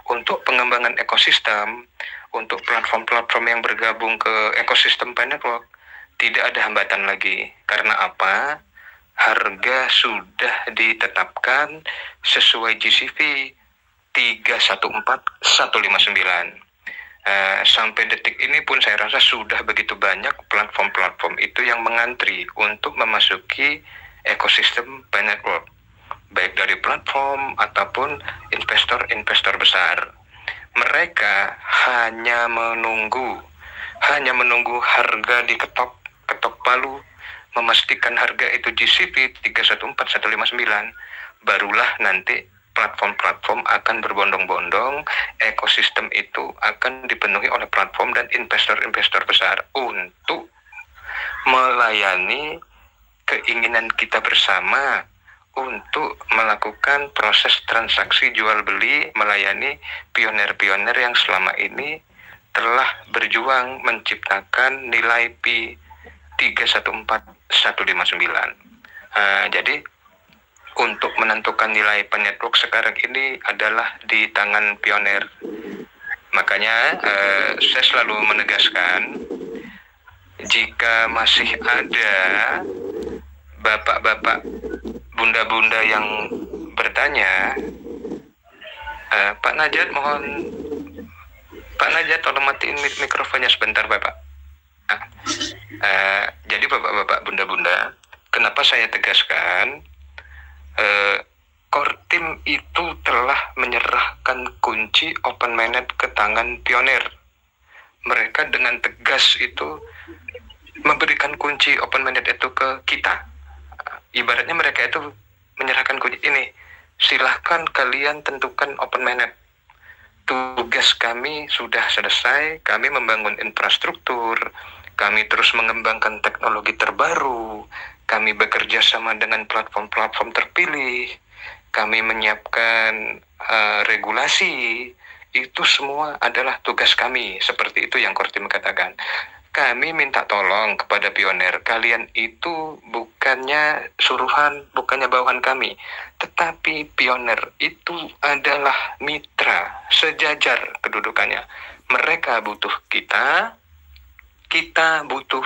untuk pengembangan ekosistem, untuk platform-platform yang bergabung ke ekosistem Pi Network, tidak ada hambatan lagi. Karena apa? Harga sudah ditetapkan sesuai GCV 314159. Sampai detik ini pun saya rasa sudah begitu banyak platform-platform itu yang mengantri untuk memasuki ekosistem Pi Network, baik dari platform ataupun investor-investor besar. Mereka hanya menunggu harga diketok palu, memastikan harga itu GCV 314159, barulah nanti platform-platform akan berbondong-bondong, ekosistem itu akan dipenuhi oleh platform dan investor-investor besar untuk melayani keinginan kita bersama untuk melakukan proses transaksi jual beli, melayani pioner-pioner yang selama ini telah berjuang menciptakan nilai Pi 314159. Jadi untuk menentukan nilai Pi Network sekarang ini adalah di tangan pioner. Makanya saya selalu menegaskan, jika masih ada bapak-bapak, bunda-bunda yang bertanya, Pak Najat, mohon Pak Najat tolong matiin mikrofonnya sebentar Bapak. Jadi bapak-bapak, bunda-bunda, kenapa saya tegaskan, core team itu telah menyerahkan kunci open mainnet ke tangan pioner. Mereka dengan tegas itu memberikan kunci open mainnet itu ke kita. Ibaratnya mereka itu menyerahkan kunci ini, silahkan kalian tentukan open mainnet. Tugas kami sudah selesai, kami membangun infrastruktur, kami terus mengembangkan teknologi terbaru, kami bekerja sama dengan platform-platform terpilih, kami menyiapkan regulasi, itu semua adalah tugas kami. Seperti itu yang core team katakan. Kami minta tolong kepada pioner, kalian itu bukannya suruhan, bukannya bawahan kami, tetapi pioner itu adalah mitra, sejajar kedudukannya. Mereka butuh kita butuh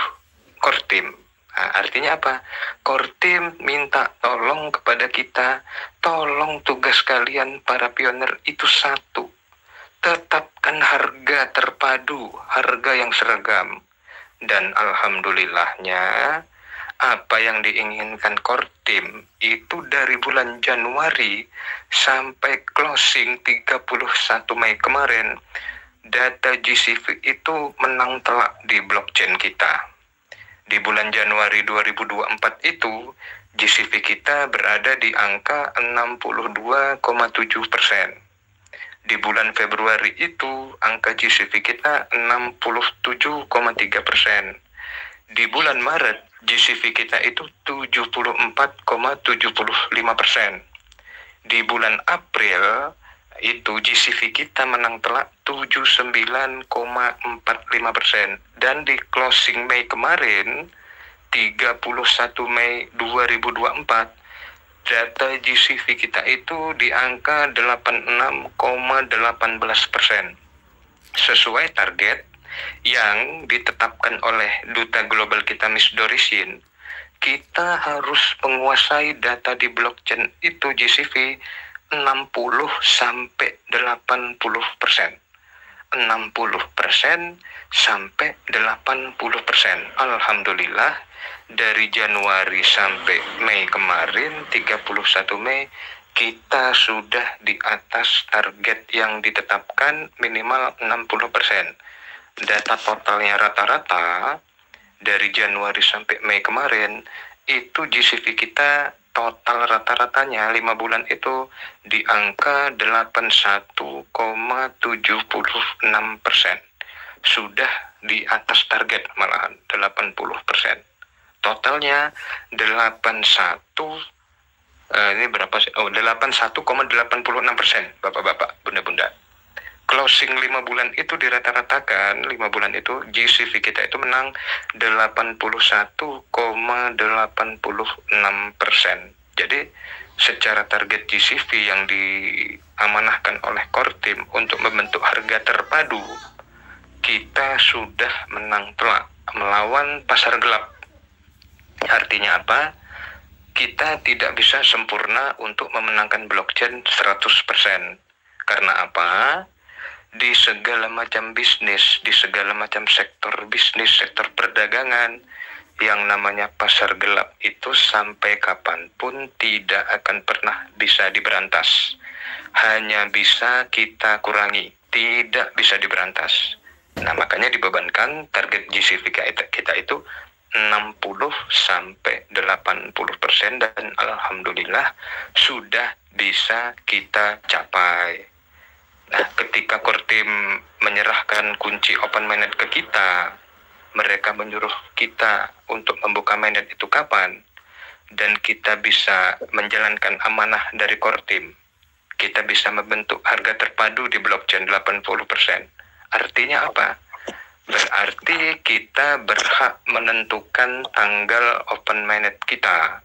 core team. Artinya apa? Core team minta tolong kepada kita, tolong tugas kalian para pioner itu satu, tetapkan harga terpadu, harga yang seragam. Dan alhamdulillahnya, apa yang diinginkan core team itu dari bulan Januari sampai closing 31 Mei kemarin, data GCV itu menang telak di blockchain kita. Di bulan Januari 2024 itu, GCV kita berada di angka 62,7%. Di bulan Februari itu, angka GCV kita 67,3%. Di bulan Maret, GCV kita itu 74,75%. Di bulan April, itu GCV kita menang telak 79,45%. Dan di closing Mei kemarin, 31 Mei 2024, data GCV kita itu di angka 86,18%. Sesuai target yang ditetapkan oleh Duta Global kita Miss Dorisin, kita harus menguasai data di blockchain itu GCV 60-80%. 60% sampai 80%. Alhamdulillah, dari Januari sampai Mei kemarin, 31 Mei, kita sudah di atas target yang ditetapkan minimal 60%. Data totalnya rata-rata dari Januari sampai Mei kemarin, itu GCV kita total rata-ratanya 5 bulan itu di angka 81,76%. Sudah di atas target malahan 80%. Totalnya 81, ini berapa sih? 81,86%, Bapak-bapak, Bunda-bunda. Closing 5 bulan itu dirata-ratakan, 5 bulan itu GCV kita itu menang 81,86%. Jadi secara target GCV yang diamanahkan oleh Kortim untuk membentuk harga terpadu, kita sudah menang telak melawan pasar gelap. Artinya apa? Kita tidak bisa sempurna untuk memenangkan blockchain 100%. Karena apa? Di segala macam bisnis, di segala macam sektor bisnis, sektor perdagangan, yang namanya pasar gelap itu sampai kapanpun tidak akan pernah bisa diberantas. Hanya bisa kita kurangi, tidak bisa diberantas. Nah, makanya dibebankan target GCV kita itu 60-80% dan alhamdulillah sudah bisa kita capai. Nah, ketika Kortim menyerahkan kunci open mainnet ke kita, mereka menyuruh kita untuk membuka mainnet itu kapan, dan kita bisa menjalankan amanah dari Kortim. Kita bisa membentuk harga terpadu di blockchain 80%. Artinya apa? Berarti kita berhak menentukan tanggal open mainnet kita.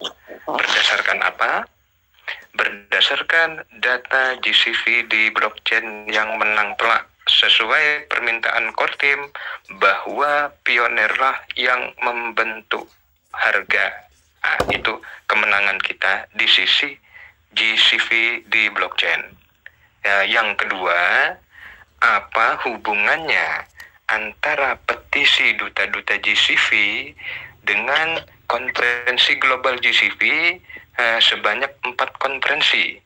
Berdasarkan apa? Berdasarkan data GCV di blockchain yang menang telak sesuai permintaan Kortim bahwa Pioneerlah yang membentuk harga. Nah, itu kemenangan kita di sisi GCV di blockchain. Ya, yang kedua, apa hubungannya antara petisi duta-duta GCV dengan konferensi global GCV sebanyak 4 konferensi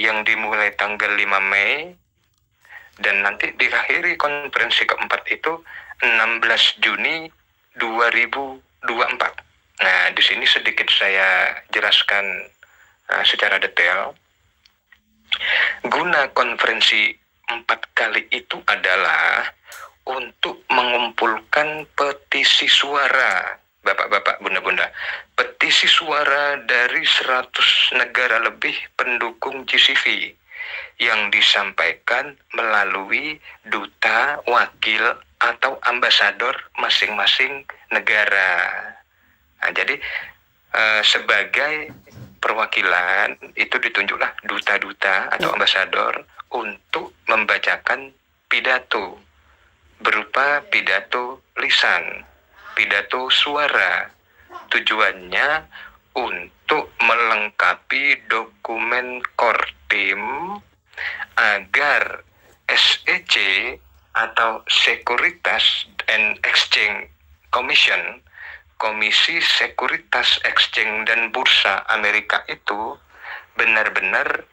yang dimulai tanggal 5 Mei dan nanti diakhiri konferensi keempat itu 16 Juni 2024. Nah, di sini sedikit saya jelaskan secara detail. Guna konferensi 4 kali itu adalah untuk mengumpulkan petisi suara, Bapak-bapak, Bunda-bunda, petisi suara dari 100 negara lebih pendukung GCV yang disampaikan melalui duta, wakil, atau ambasador masing-masing negara. Nah, jadi sebagai perwakilan itu ditunjuklah duta-duta atau ambasador untuk membacakan pidato berupa pidato lisan, pidato suara. Tujuannya untuk melengkapi dokumen Kortim agar SEC atau Securities and Exchange Commission, Komisi Sekuritas Exchange dan Bursa Amerika itu benar-benar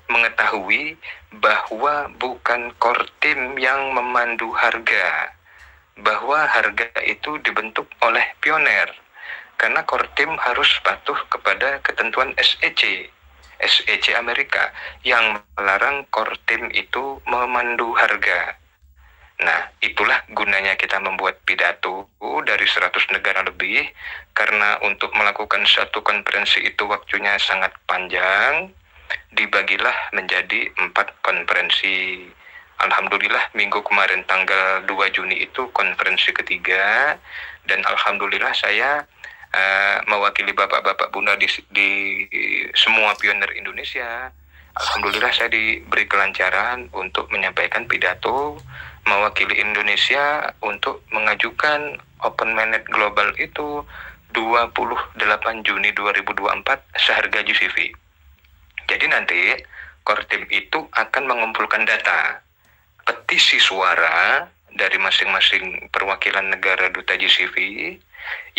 mengetahui bahwa bukan Kortim yang memandu harga, bahwa harga itu dibentuk oleh Pioneer, karena Kortim harus patuh kepada ketentuan SEC Amerika yang melarang Kortim itu memandu harga. Nah, itulah gunanya kita membuat pidato dari 100 negara lebih, karena untuk melakukan satu konferensi itu waktunya sangat panjang, dibagilah menjadi 4 konferensi. Alhamdulillah minggu kemarin tanggal 2 Juni itu konferensi ketiga, dan alhamdulillah saya mewakili bapak-bapak bunda di semua pioner Indonesia. Alhamdulillah saya diberi kelancaran untuk menyampaikan pidato mewakili Indonesia untuk mengajukan open mainnet global itu 28 Juni 2024 seharga GCV. Jadi nanti Kortim itu akan mengumpulkan data petisi suara dari masing-masing perwakilan negara duta GCV.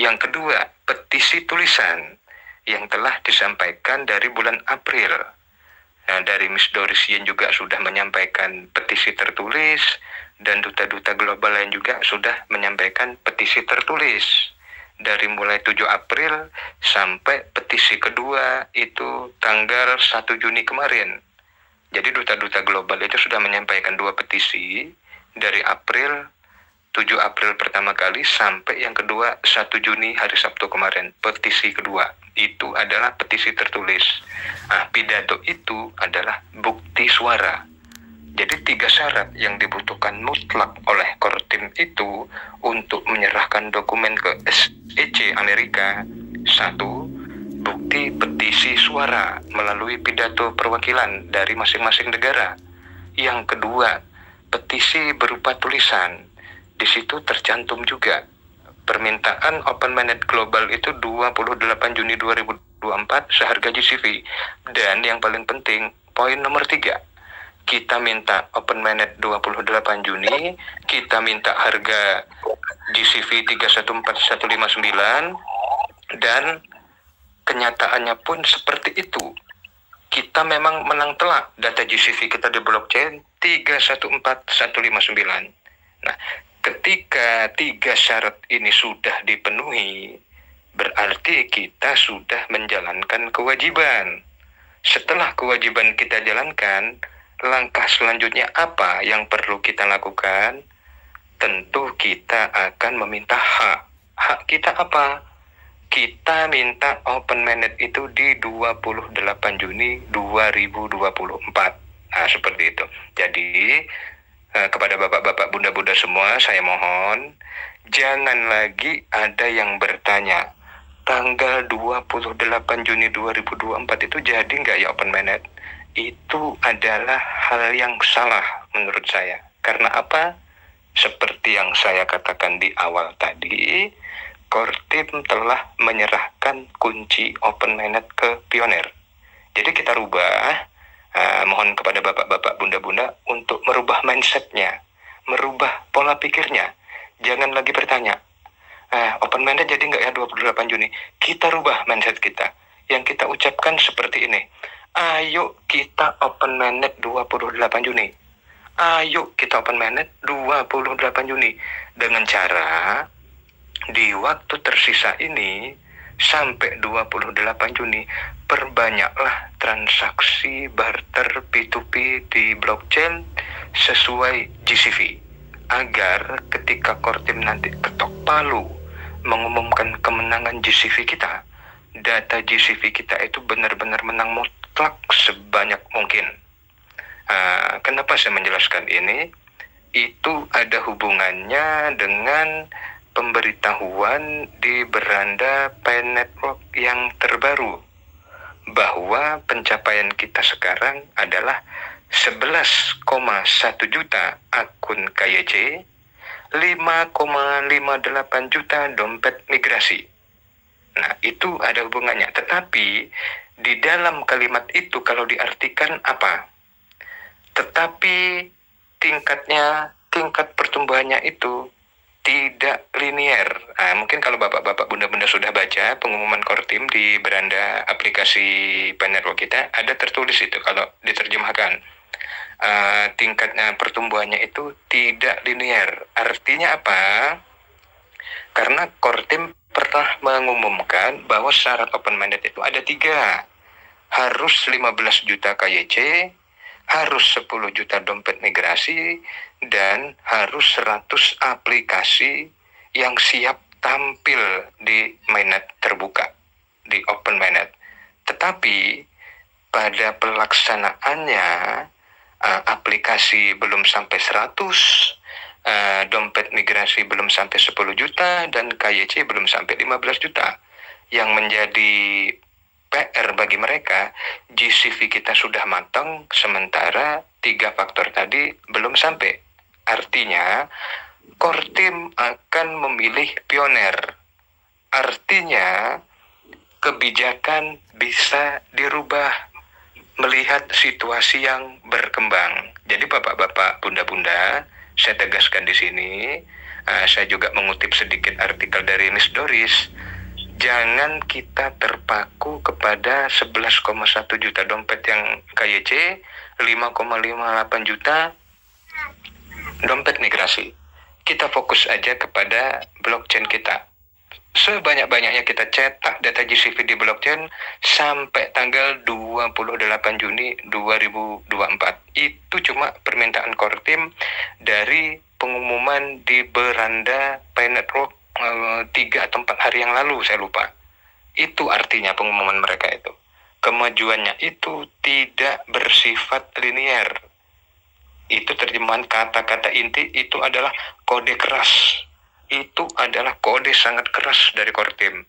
Yang kedua, petisi tulisan yang telah disampaikan dari bulan April. Nah, dari Miss Doris Yen juga sudah menyampaikan petisi tertulis, dan duta-duta global lain juga sudah menyampaikan petisi tertulis. Dari mulai 7 April sampai petisi kedua itu tanggal 1 Juni kemarin. Jadi duta-duta global itu sudah menyampaikan 2 petisi dari 7 April pertama kali sampai yang kedua 1 Juni hari Sabtu kemarin. Petisi kedua itu adalah petisi tertulis. Nah, pidato itu adalah bukti suara. Jadi 3 syarat yang dibutuhkan mutlak oleh Kortim itu untuk menyerahkan dokumen ke SEC Amerika. 1, seperti petisi suara melalui pidato perwakilan dari masing-masing negara. Yang kedua, petisi berupa tulisan. Di situ tercantum juga permintaan Open Mainnet Global itu 28 Juni 2024 seharga GCV. Dan yang paling penting, poin nomor 3, kita minta Open Mainnet 28 Juni, kita minta harga GCV 314159, dan kenyataannya pun seperti itu. Kita memang menang telak data GCV kita di blockchain 314159. Nah, ketika 3 syarat ini sudah dipenuhi, berarti kita sudah menjalankan kewajiban. Setelah kewajiban kita jalankan, langkah selanjutnya apa yang perlu kita lakukan? Tentu kita akan meminta hak. Hak kita apa? Kita minta Open Mainnet itu di 28 Juni 2024. Nah, seperti itu. Jadi, kepada bapak-bapak, bunda-bunda semua, saya mohon, jangan lagi ada yang bertanya, tanggal 28 Juni 2024 itu jadi nggak ya Open Mainnet? Itu adalah hal yang salah menurut saya. Karena apa? Seperti yang saya katakan di awal tadi, Kortim telah menyerahkan kunci Open Mainnet ke Pioneer. Jadi kita rubah, mohon kepada bapak-bapak, bunda-bunda untuk merubah mindsetnya, merubah pola pikirnya. Jangan lagi bertanya, Open Mainnet jadi nggak ya 28 Juni? Kita rubah mindset kita. Yang kita ucapkan seperti ini, ayo kita Open Mainnet 28 Juni. Ayo kita Open Mainnet 28 Juni. Dengan cara di waktu tersisa ini sampai 28 Juni perbanyaklah transaksi barter P2P di blockchain sesuai GCV, agar ketika Kortim nanti ketok palu mengumumkan kemenangan GCV kita, data GCV kita itu benar-benar menang mutlak sebanyak mungkin. Kenapa saya menjelaskan ini? Itu ada hubungannya dengan pemberitahuan di beranda Pi Network yang terbaru, bahwa pencapaian kita sekarang adalah 11,1 juta akun KYC, 5,58 juta dompet migrasi. Nah, itu ada hubungannya. Tetapi di dalam kalimat itu kalau diartikan apa? Tetapi tingkat pertumbuhannya itu tidak linier. Mungkin kalau bapak-bapak, bunda-bunda sudah baca pengumuman Kortim di beranda aplikasi Pi Network kita, ada tertulis itu kalau diterjemahkan. Tingkatnya pertumbuhannya itu tidak linier. Artinya apa? Karena Kortim pernah mengumumkan bahwa syarat Open Mainnet itu ada 3. Harus 15 juta KYC, harus 10 juta dompet migrasi, dan harus 100 aplikasi yang siap tampil di mainnet terbuka, di Open Mainnet. Tetapi pada pelaksanaannya, aplikasi belum sampai 100, dompet migrasi belum sampai 10 juta, dan KYC belum sampai 15 juta. Yang menjadi PR bagi mereka, GCV kita sudah matang, sementara 3 faktor tadi belum sampai. Artinya, Kortim akan memilih Pioneer. Artinya, kebijakan bisa dirubah melihat situasi yang berkembang. Jadi bapak-bapak, bunda-bunda, saya tegaskan di sini, saya juga mengutip sedikit artikel dari Miss Doris. Jangan kita terpaku kepada 11,1 juta dompet yang KYC, 5,58 juta dompet migrasi. Kita fokus aja kepada blockchain kita. Sebanyak-banyaknya kita cetak data GCV di blockchain sampai tanggal 28 Juni 2024. Itu cuma permintaan Kortim dari pengumuman di beranda Pi Network 3 atau 4 hari yang lalu, saya lupa. Itu artinya pengumuman mereka itu. Kemajuannya itu tidak bersifat linier. Itu terjemahan kata-kata inti, itu adalah kode keras. Itu adalah kode sangat keras dari Kortim.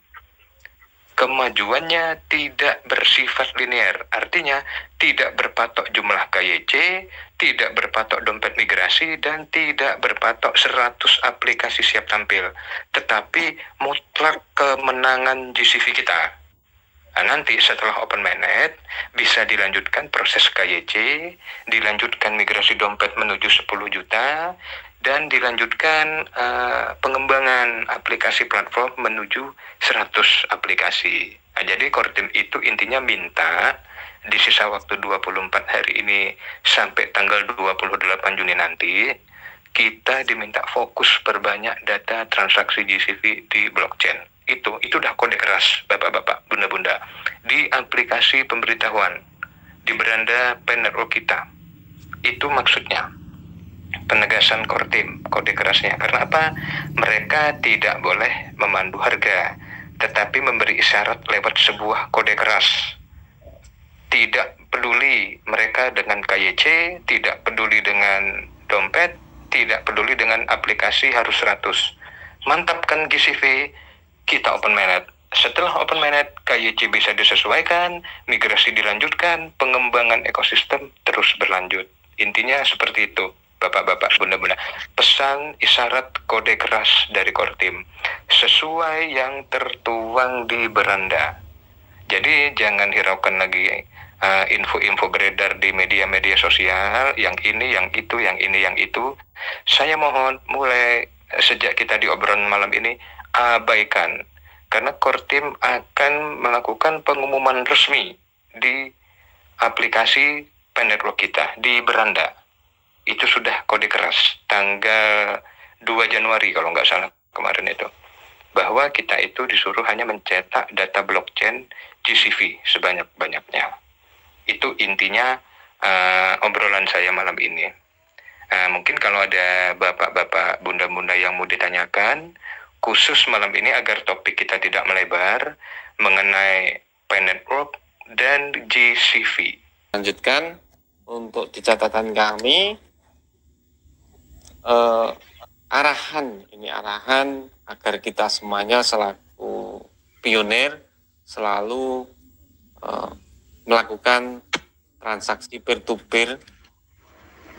kemajuannya tidak bersifat linear, artinya tidak berpatok jumlah KYC, tidak berpatok dompet migrasi, dan tidak berpatok 100 aplikasi siap tampil, tetapi mutlak kemenangan GCV kita. Nah, nanti setelah open mainnet bisa dilanjutkan proses KYC, dilanjutkan migrasi dompet menuju 10 juta, dan dilanjutkan pengembangan aplikasi platform menuju 100 aplikasi. Nah, jadi core team itu intinya minta di sisa waktu 24 hari ini sampai tanggal 28 Juni nanti, kita diminta fokus perbanyak data transaksi GCV di blockchain. Itu udah kode keras, bapak-bapak, bunda-bunda, di aplikasi pemberitahuan, di beranda Pen.network kita. Itu maksudnya penegasan core team, kode kerasnya. Karena apa? Mereka tidak boleh memandu harga, tetapi memberi isyarat lewat sebuah kode keras. Tidak peduli mereka dengan KYC, tidak peduli dengan dompet, tidak peduli dengan aplikasi harus 100. Mantapkan GCV, kita open mainnet. Setelah open mainnet, KYC bisa disesuaikan, migrasi dilanjutkan, pengembangan ekosistem terus berlanjut. Intinya seperti itu, bapak-bapak, bunda-bunda. Pesan isyarat kode keras dari core team, sesuai yang tertuang di beranda. Jadi jangan hiraukan lagi info-info beredar di media-media sosial, yang ini, yang itu, yang ini, yang itu. Saya mohon mulai sejak kita di obrolan malam ini, abaikan, karena core team akan melakukan pengumuman resmi di aplikasi Pen.network kita di beranda. Itu sudah kode keras tanggal 2 Januari kalau nggak salah kemarin itu, bahwa kita itu disuruh hanya mencetak data blockchain GCV sebanyak-banyaknya. Itu intinya obrolan saya malam ini. Mungkin kalau ada bapak-bapak, bunda-bunda yang mau ditanyakan, khusus malam ini agar topik kita tidak melebar mengenai Pen.network dan GCV. Lanjutkan untuk di catatan kami, arahan agar kita semuanya selaku pionir selalu melakukan transaksi peer-to-peer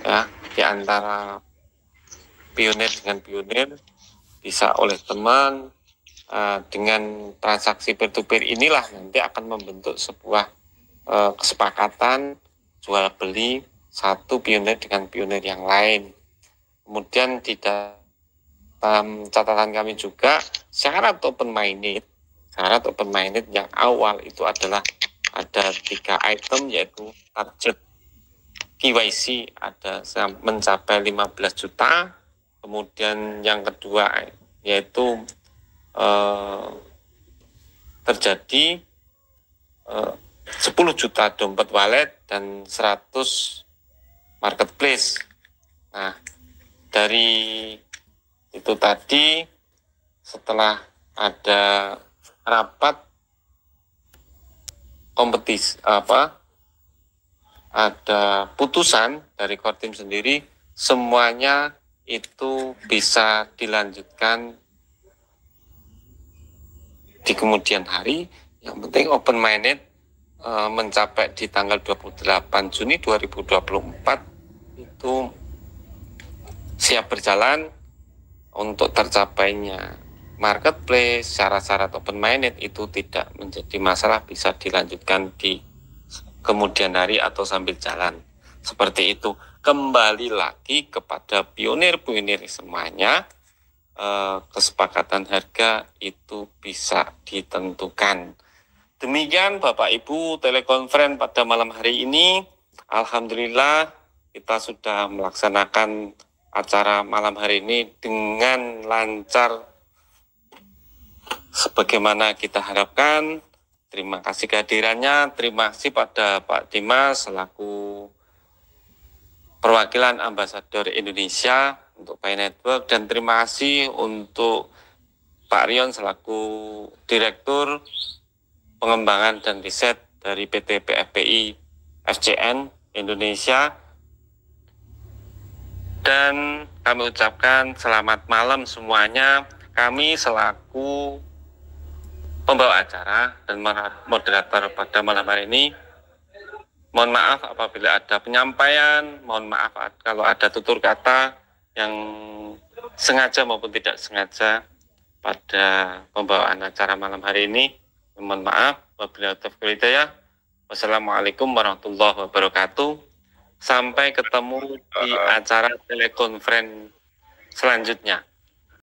ya, di antara pionir dengan pionir, bisa oleh teman. Dengan transaksi peer-to-peer inilah nanti akan membentuk sebuah kesepakatan jual beli satu pionir dengan pionir yang lain. Kemudian di dalam catatan kami juga syarat open mainnet yang awal itu adalah ada 3 item, yaitu target KYC ada mencapai 15 juta. Kemudian yang kedua yaitu terjadi 10 juta dompet wallet dan 100 marketplace. Nah, dari itu tadi, setelah ada rapat kompetisi ada putusan dari core team sendiri, semuanya itu bisa dilanjutkan di kemudian hari. Yang penting open mainnet mencapai di tanggal 28 Juni 2024 itu siap berjalan. Untuk tercapainya marketplace, syarat-syarat open mainnet itu tidak menjadi masalah, bisa dilanjutkan di kemudian hari atau sambil jalan. Seperti itu. Kembali lagi kepada pionir-pionir semuanya, kesepakatan harga itu bisa ditentukan. Demikian Bapak Ibu telekonferensi pada malam hari ini. Alhamdulillah kita sudah melaksanakan acara malam hari ini dengan lancar sebagaimana kita harapkan. Terima kasih kehadirannya, terima kasih pada Pak Dimas selaku perwakilan Ambasador Indonesia untuk Pen.network, dan terima kasih untuk Pak Rion selaku Direktur Pengembangan dan Riset dari PT PFPI FCN Indonesia. Dan kami ucapkan selamat malam semuanya. Kami selaku pembawa acara dan moderator pada malam hari ini. Mohon maaf apabila ada penyampaian, mohon maaf kalau ada tutur kata yang sengaja maupun tidak sengaja pada pembawaan acara malam hari ini. Mohon maaf. Wabillahi taufiq wal hidayah. Wassalamualaikum warahmatullahi wabarakatuh. Sampai ketemu di acara telekonferensi selanjutnya.